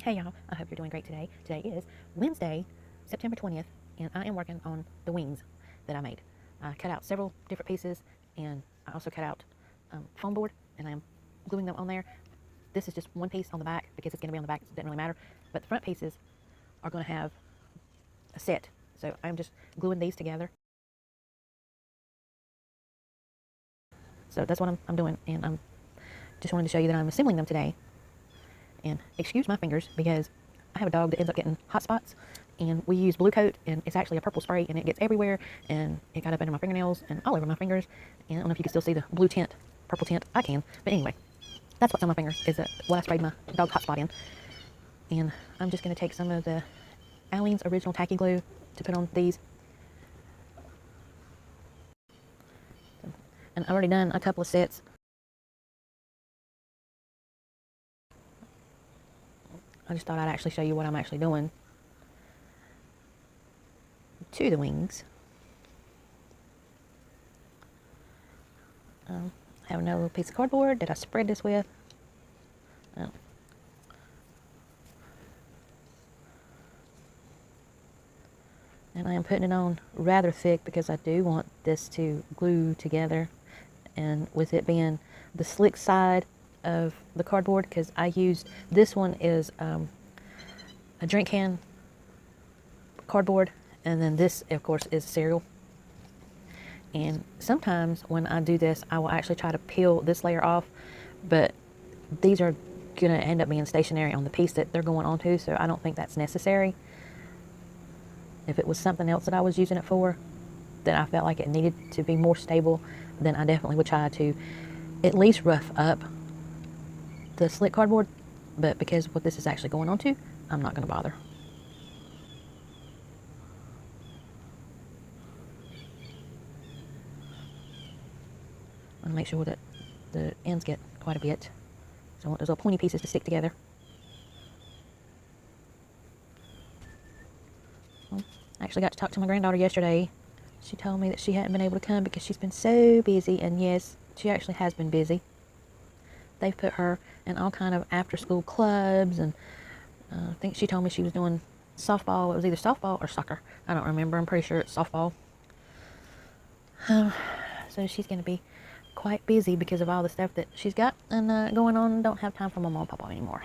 Hey y'all, I hope you're doing great today. Today is Wednesday, September 20th, and I am working on the wings that I made. I cut out several different pieces, and I also cut out foam board, and I am gluing them on there. This is just one piece on the back because it's going to be on the back, so it doesn't really matter. But the front pieces are going to have a set, so I'm just gluing these together. So that's what I'm doing, and I'm just wanted to show you that I'm assembling them today. And excuse my fingers because I have a dog that ends up getting hot spots, and we use Blue Coat, and it's actually a purple spray, and it gets everywhere, and it got up under my fingernails and all over my fingers. And I don't know if you can still see the blue tint, purple tint. I can, but anyway, that's what's on my fingers is what I sprayed my dog hot spot in. And I'm just going to take some of the Aleene's original tacky glue to put on these. And I've already done a couple of sets. I just thought I'd actually show you what I'm actually doing to the wings. I have another little piece of cardboard that I spread this with. And I am putting it on rather thick because I do want this to glue together. And with it being the slick side of the cardboard, because I used, this one is a drink can cardboard, and then this of course is cereal. And sometimes when I do this, I will actually try to peel this layer off, but these are gonna end up being stationary on the piece that they're going onto, so I don't think that's necessary. If it was something else that I was using it for, that I felt like it needed to be more stable, then I definitely would try to at least rough up the slick cardboard. But because what this is actually going onto, I'm not going to bother. I'm going to make sure that the ends get quite a bit. So I want those little pointy pieces to stick together. Well, I actually got to talk to my granddaughter yesterday. She told me that she hadn't been able to come because she's been so busy, and yes, she actually has been busy. They've put her in all kind of after-school clubs, and I think she told me she was doing softball. It was either softball or soccer. I don't remember. I'm pretty sure it's softball. So she's going to be quite busy because of all the stuff that she's got and going on. Don't have time for Mama and Papa anymore.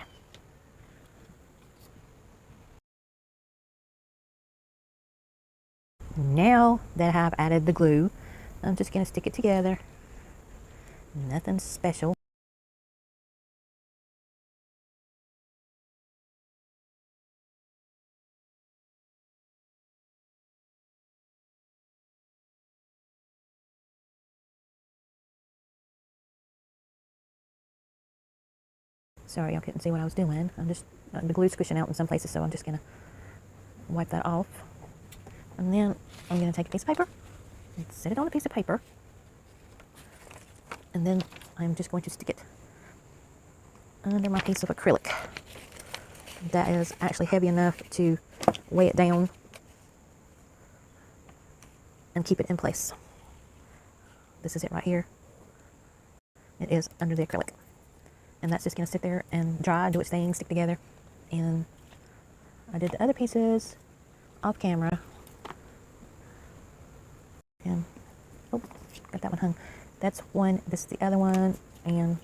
Now that I've added the glue, I'm just going to stick it together. Nothing special. Sorry, y'all couldn't see what I was doing. I'm just, the glue's squishing out in some places, so I'm just going to wipe that off. And then I'm going to take a piece of paper and set it on a piece of paper. And then I'm just going to stick it under my piece of acrylic. That is actually heavy enough to weigh it down and keep it in place. This is it right here. It is under the acrylic. And that's just going to sit there and dry, do its thing, stick together. And I did the other pieces off camera. And, oh, got that one hung. That's one, this is the other one. And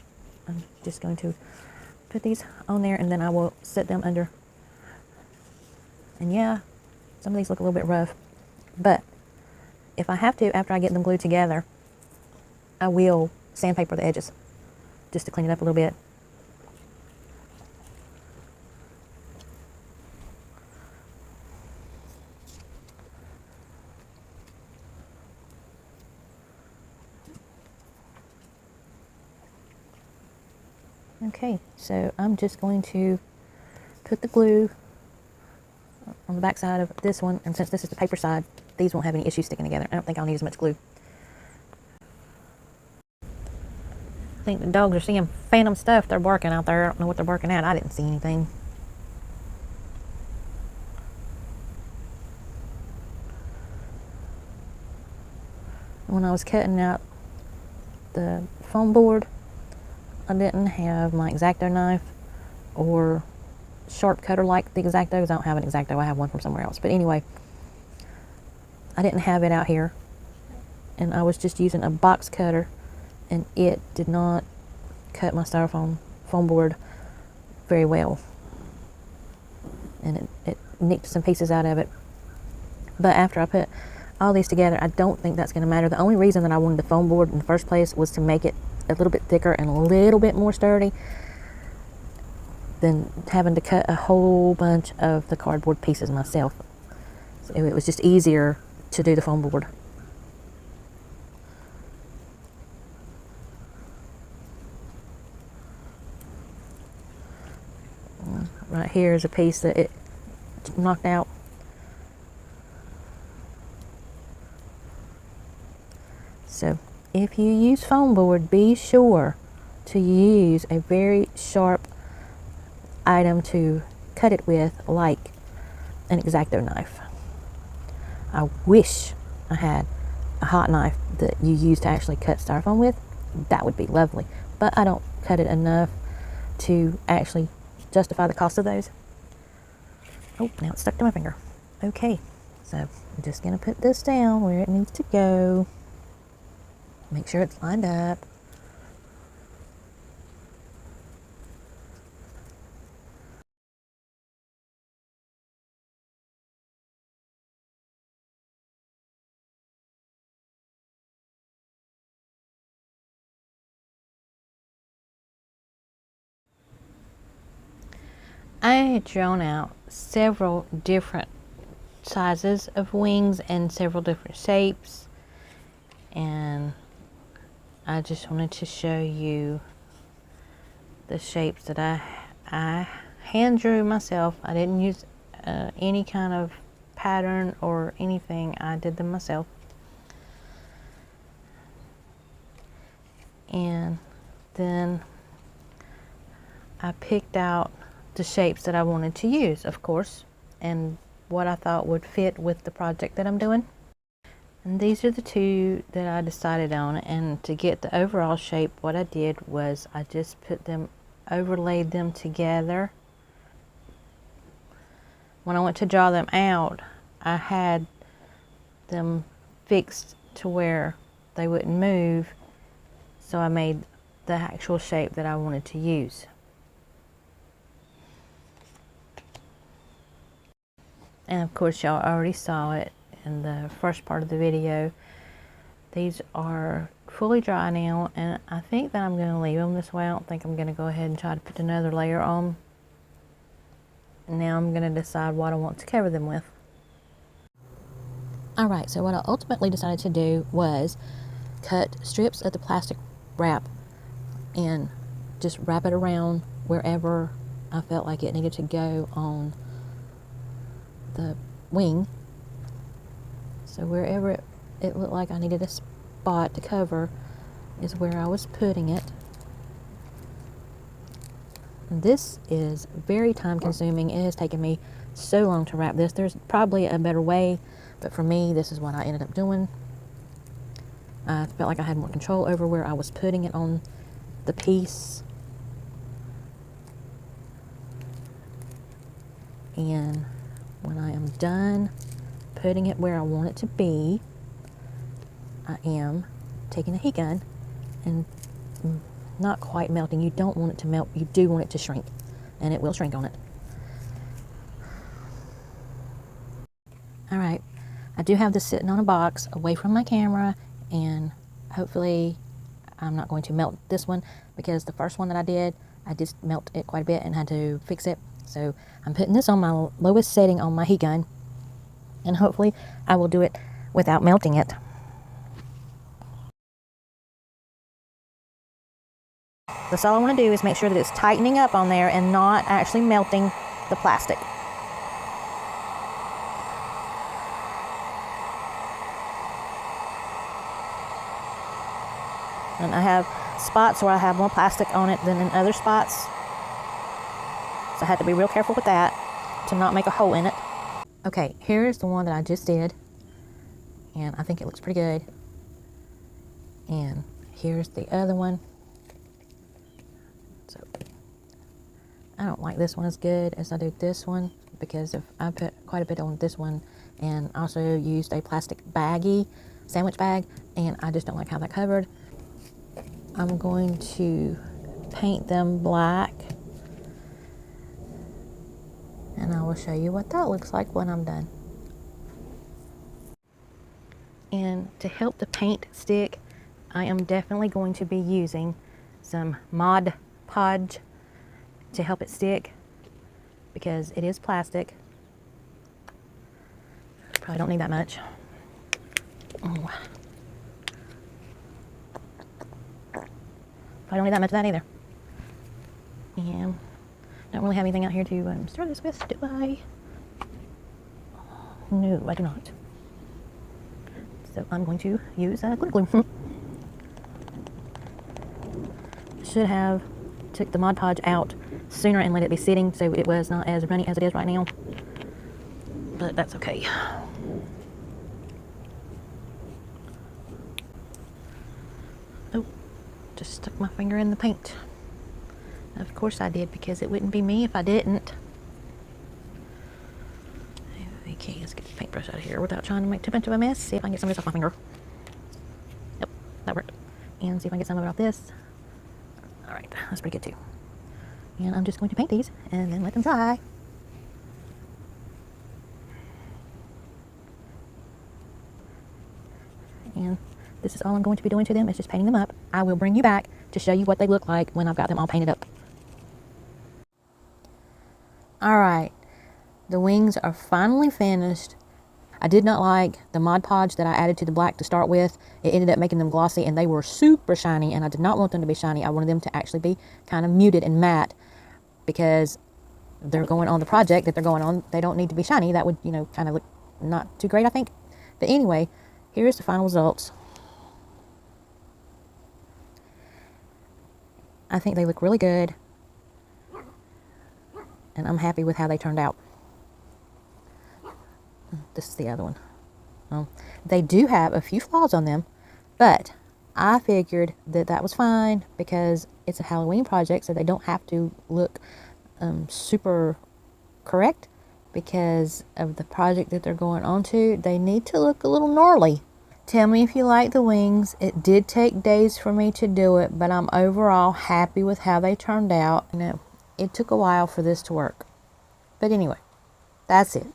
I'm just going to put these on there, and then I will set them under. And yeah, some of these look a little bit rough. But if I have to, after I get them glued together, I will sandpaper the edges just to clean it up a little bit. Okay, so I'm just going to put the glue on the back side of this one, and since this is the paper side, these won't have any issues sticking together. I don't think I'll need as much glue. I think the dogs are seeing phantom stuff. They're barking out there. I don't know what they're barking at. I didn't see anything. When I was cutting out the foam board, I didn't have my X-Acto knife or sharp cutter like the X-Acto, because I don't have an X-Acto, I have one from somewhere else. But anyway, I didn't have it out here, and I was just using a box cutter, and it did not cut my styrofoam foam board very well, and it nicked some pieces out of it. But after I put all these together, I don't think that's going to matter. The only reason that I wanted the foam board in the first place was to make it a little bit thicker and a little bit more sturdy than having to cut a whole bunch of the cardboard pieces myself. So it was just easier to do the foam board. Right here is a piece that it knocked out. So if you use foam board, be sure to use a very sharp item to cut it with, like an X-Acto knife. I wish I had a hot knife that you use to actually cut styrofoam with. That would be lovely, but I don't cut it enough to actually justify the cost of those. Oh, now it's stuck to my finger. Okay, so I'm just gonna put this down where it needs to go. Make sure it's lined up. I had drawn out several different sizes of wings and several different shapes, and I just wanted to show you the shapes that I hand drew myself. I didn't use any kind of pattern or anything. I did them myself. And then I picked out the shapes that I wanted to use, of course, and what I thought would fit with the project that I'm doing. And these are the two that I decided on, and to get the overall shape, what I did was I just overlaid them together. When I went to draw them out, I had them fixed to where they wouldn't move, so I made the actual shape that I wanted to use. And of course, y'all already saw it in the first part of the video. These are fully dry now, and I think that I'm going to leave them this way. I don't think I'm going to go ahead and try to put another layer on. Now I'm going to decide what I want to cover them with. Alright, so what I ultimately decided to do was cut strips of the plastic wrap and just wrap it around wherever I felt like it needed to go on the wing. So wherever it looked like I needed a spot to cover is where I was putting it. This is very time consuming. It has taken me so long to wrap this. There's probably a better way, but for me, this is what I ended up doing. I felt like I had more control over where I was putting it on the piece. And when I am done putting it where I want it to be, I am taking a heat gun and not quite melting. You don't want it to melt. You do want it to shrink, and it will shrink on it. All right, I do have this sitting on a box away from my camera, and hopefully I'm not going to melt this one, because the first one that I did melt it quite a bit and had to fix it. So I'm putting this on my lowest setting on my heat gun, and hopefully I will do it without melting it. That's all I want to do, is make sure that it's tightening up on there and not actually melting the plastic. And I have spots where I have more plastic on it than in other spots, so I had to be real careful with that to not make a hole in it. Okay, here is the one that I just did, and I think it looks pretty good. And here's the other one. So I don't like this one as good as I do this one because I put quite a bit on this one and also used a plastic baggie, sandwich bag, and I just don't like how that covered. I'm going to paint them black, and I will show you what that looks like when I'm done. And to help the paint stick, I am definitely going to be using some Mod Podge to help it stick because it is plastic. Probably don't need that much. Oh. Probably don't need that much of that either. And don't really have anything out here to stir this with, do I? No, I do not. So I'm going to use glitter glue. Should have took the Mod Podge out sooner and let it be sitting so it was not as runny as it is right now. But that's okay. Oh, just stuck my finger in the paint. Of course I did, because it wouldn't be me if I didn't. Okay, let's get the paintbrush out of here without trying to make too much of a mess. See if I can get some of this off my finger. Yep, that worked. And see if I can get some of it off this. Alright, that's pretty good too. And I'm just going to paint these and then let them dry. And this is all I'm going to be doing to them, is just painting them up. I will bring you back to show you what they look like when I've got them all painted up. Alright, the wings are finally finished. I did not like the Mod Podge that I added to the black to start with. It ended up making them glossy and they were super shiny, and I did not want them to be shiny. I wanted them to actually be kind of muted and matte because they're going on the project that they're going on. They don't need to be shiny. That would, you know, kind of look not too great, I think. But anyway, here's the final results. I think they look really good, and I'm happy with how they turned out. This is the other one. They do have a few flaws on them, but I figured that that was fine because it's a Halloween project, so they don't have to look super correct because of the project that they're going on to. They need to look a little gnarly. Tell me if you like the wings. It did take days for me to do it, but I'm overall happy with how they turned out. You know, it took a while for this to work. But anyway, that's it.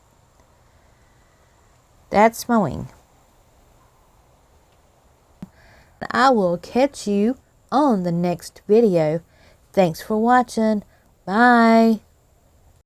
That's my wing. I will catch you on the next video. Thanks for watching. Bye.